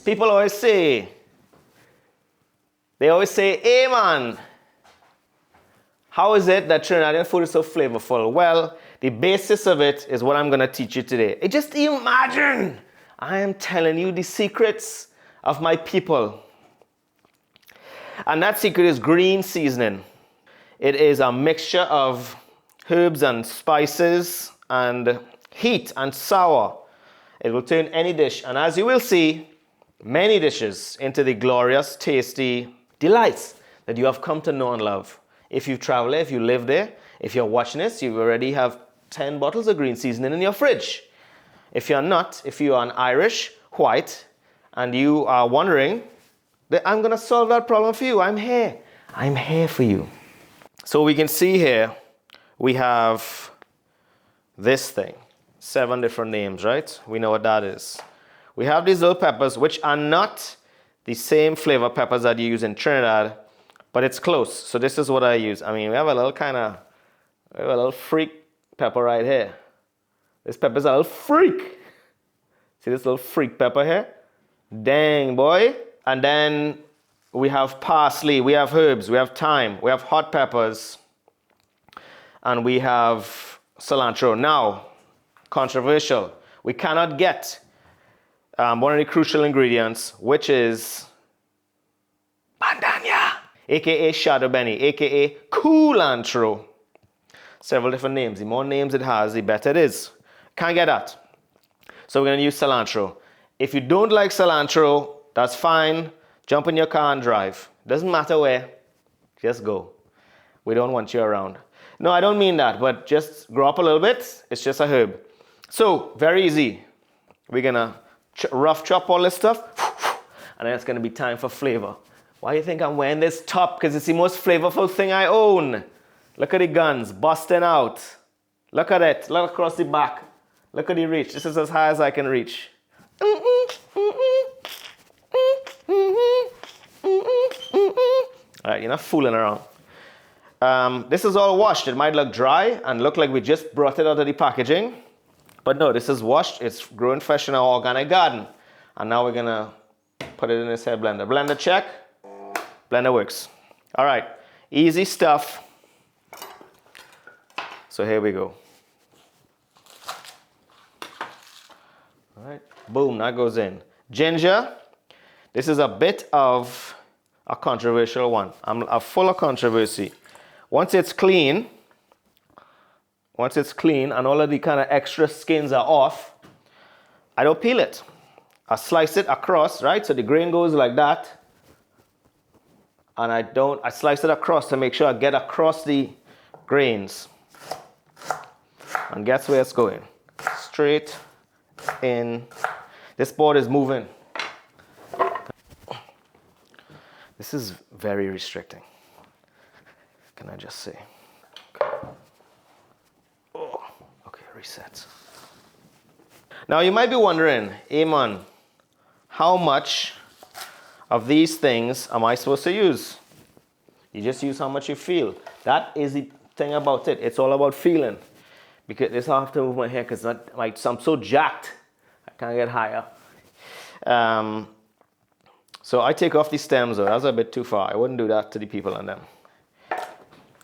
People always say, hey man, how is it that Trinidadian food is so flavorful? Well, the basis of it is what I'm going to teach you today. Just imagine, I am telling you the secrets of my people. And that secret is green seasoning. It is a mixture of herbs and spices and heat and sour. It will turn any dish, and as you will see, many dishes into the glorious, tasty delights that you have come to know and love. If you travel there, if you live there, if you're watching this, you already have 10 bottles of green seasoning in your fridge. If you're not, if you are an Irish white and you are wondering, I'm going to solve that problem for you. I'm here. I'm here for you. So we can see here, we have this thing. 7 different names, right? We know what that is. We have these little peppers, which are not the same flavor peppers that you use in Trinidad, but it's close. So this is what I use. I mean, we have a little freak pepper right here. This pepper's a little freak. See this little freak pepper here? Dang, boy. And then we have parsley, we have herbs, we have thyme, we have hot peppers, and we have cilantro. Now, controversial. We cannot get one of the crucial ingredients, which is bandanya, aka shadow benny, aka culantro. Several different names. The more names it has, the better it is. Can't get that. So we're going to use cilantro. If you don't like cilantro, that's fine. Jump in your car and drive. Doesn't matter where. Just go. We don't want you around. No, I don't mean that, but just grow up a little bit. It's just a herb. So, very easy. We're going to rough chop all this stuff, and then it's going to be time for flavor. Why do you think I'm wearing this top? Because it's the most flavorful thing I own. Look at the guns busting out. Look at it. Look across the back. Look at the reach. This is as high as I can reach. All right, you're not fooling around. This is all washed. It might look dry and look like we just brought it out of the packaging. But no, this is washed. It's growing fresh in our organic garden. And now we're going to put it in this hair blender. Blender check. Blender works. All right, easy stuff. So here we go. All right, boom, that goes in. Ginger. This is a bit of a controversial one. I'm full of controversy. Once it's clean and all of the kind of extra skins are off, I don't peel it. I slice it across, right? So the grain goes like that. And I slice it across to make sure I get across the grains. And guess where it's going? Straight in. This board is moving. This is very restricting. Can I just say? Okay. Oh, okay, reset. Now you might be wondering, Eamon, how much of these things am I supposed to use? You just use how much you feel. That is the thing about it. It's all about feeling. Because this I have to move my hair because I'm so jacked. I can't get higher. So I take off the stems though. That's a bit too far. I wouldn't do that to the people on them.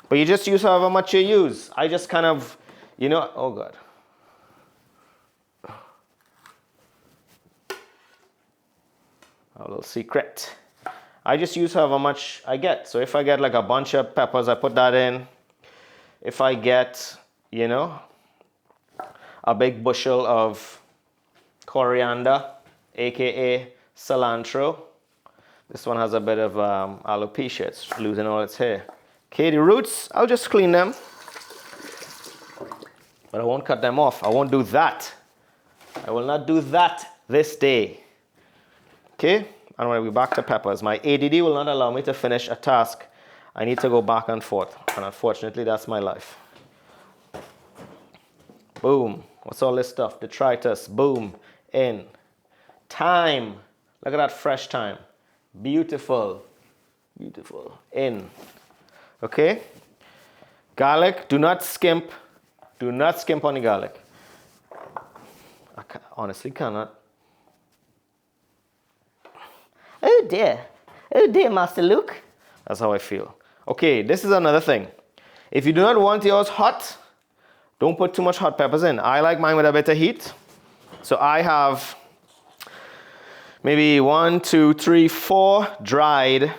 But you just use however much you use. I just kind of, oh God. A little secret. I just use however much I get. So if I get like a bunch of peppers, I put that in. If I get, a big bushel of coriander, aka cilantro. This one has a bit of alopecia. It's losing all its hair. Okay, the roots, I'll just clean them. But I won't cut them off. I won't do that. I will not do that this day. Okay, and when we back to peppers, my ADD will not allow me to finish a task. I need to go back and forth. And unfortunately, that's my life. Boom. What's all this stuff? Detritus. Boom. In. Thyme. Look at that fresh thyme. Beautiful. Beautiful. In. Okay? Garlic. Do not skimp. Do not skimp on the garlic. I honestly cannot. Oh dear, Master Luke. That's how I feel. Okay, this is another thing. If you do not want yours hot, don't put too much hot peppers in. I like mine with a bit of heat. So I have maybe 1, 2, 3, 4 dried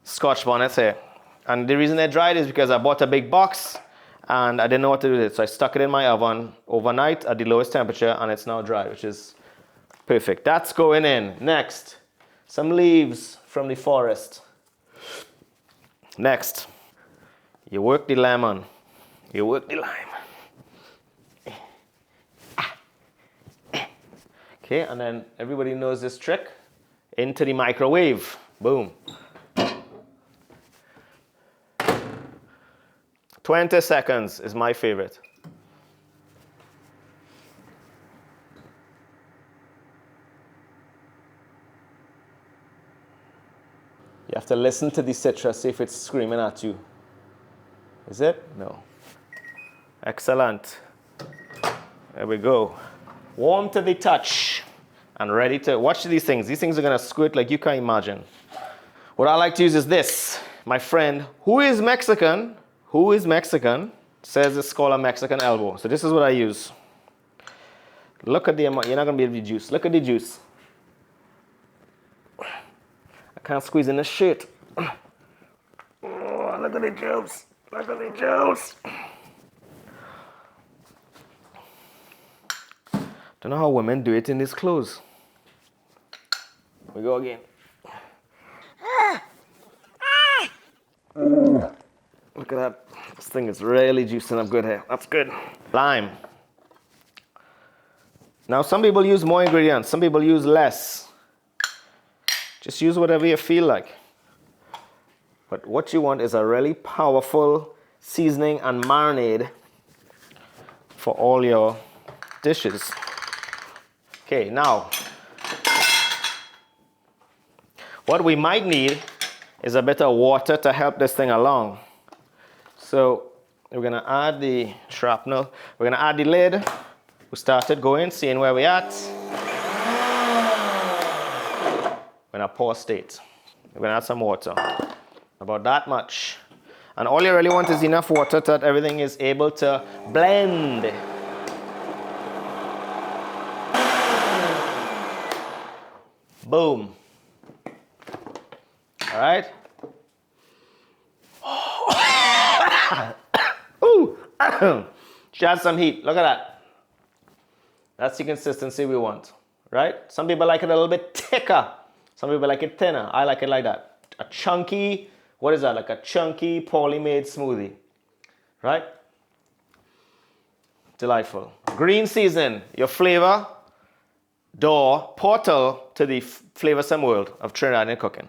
Scotch bonnets here. And the reason they're dried is because I bought a big box and I didn't know what to do with it. So I stuck it in my oven overnight at the lowest temperature and it's now dry, which is perfect. That's going in. Next, some leaves from the forest. Next, you work the lemon. You work the lime. Okay, and then everybody knows this trick. Into the microwave. Boom. 20 seconds is my favorite. You have to listen to the citrus, see if it's screaming at you. Is it? No. Excellent. There we go. Warm to the touch and ready to watch these things. These things are gonna squirt like you can't imagine. What I like to use is this. My friend, who is Mexican, says it's called a Mexican elbow. So this is what I use. Look at the amount. You're not gonna be able to juice. Look at the juice. I can't squeeze in the shirt. Oh, look at the juice. Look at the juice. Don't know how women do it in these clothes. We go again. Look at that. This thing is really juicing up good here. That's good. Lime. Now some people use more ingredients. Some people use less. Just use whatever you feel like. But what you want is a really powerful seasoning and marinade for all your dishes. Okay, now, what we might need is a bit of water to help this thing along. So we're gonna add the shrapnel. We're gonna add the lid. We started going, seeing where we're at. We're in a pour state. We're gonna add some water, about that much. And all you really want is enough water that everything is able to blend. Boom. All right. Ooh. Just some heat. Look at that. That's the consistency we want, right? Some people like it a little bit thicker. Some people like it thinner. I like it like that. A chunky, what is that? Like a chunky, poorly made smoothie, right? Delightful. Green season, your flavor, door, portal to the flavoursome world of Trinidadian cooking.